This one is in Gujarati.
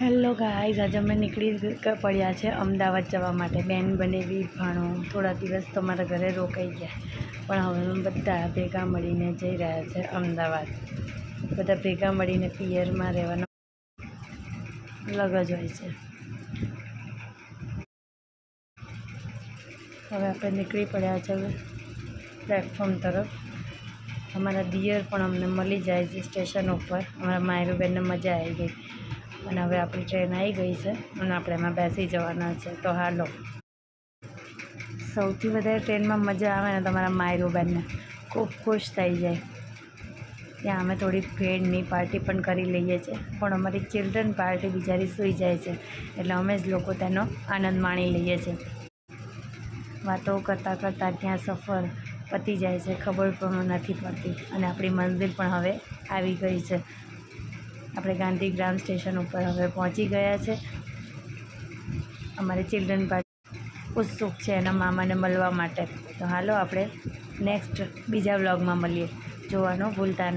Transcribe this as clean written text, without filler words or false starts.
હેલો ગાઈઝ, આજે અમે નીકળી પડ્યા છે અમદાવાદ જવા માટે. બેન બનેવી ભાણો થોડા દિવસ તો મારા ઘરે રોકાઈ ગયા, પણ હવે અમે બધા ભેગા મળીને જઈ રહ્યા છે અમદાવાદ. બધા ભેગા મળીને પિયરમાં રહેવાનો અલગ જ હોય છે. હવે આપણે નીકળી પડ્યા છે પ્લેટફોર્મ તરફ. અમારા દિયર પણ અમને મળી જાય છે સ્ટેશન ઉપર. અમારા માયરુબેનને મજા આવી ગઈ અને હવે આપણી ટ્રેન આવી ગઈ છે અને આપણે એમાં બેસી જવાના છે. તો હાલો, સૌથી વધારે ટ્રેનમાં મજા આવે ને તમારા માયરુબેનને ખૂબ ખુશ થઈ જાય. ત્યાં અમે થોડી ભેળની પાર્ટી પણ કરી લઈએ છીએ, પણ અમારી ચિલ્ડ્રન પાર્ટી બિચારી સૂઈ જાય છે એટલે અમે જ લોકો તેનો આનંદ માણી લઈએ છીએ. વાતો કરતાં કરતાં ક્યાં સફર પતી જાય છે ખબર પણ નથી પડતી અને આપણી મંઝિલ પણ હવે આવી ગઈ છે. આપણે ગાંધીગ્રામ સ્ટેશન ઉપર હવે પહોંચી ગયા છે. અમારી ચિલ્ડ્રન પાર્ટી ઉત્સુક છે એના મામાને મળવા માટે. તો હાલો, આપણે નેક્સ્ટ બીજા વ્લોગમાં મળીએ. જોવાનું ભૂલતા નહીં.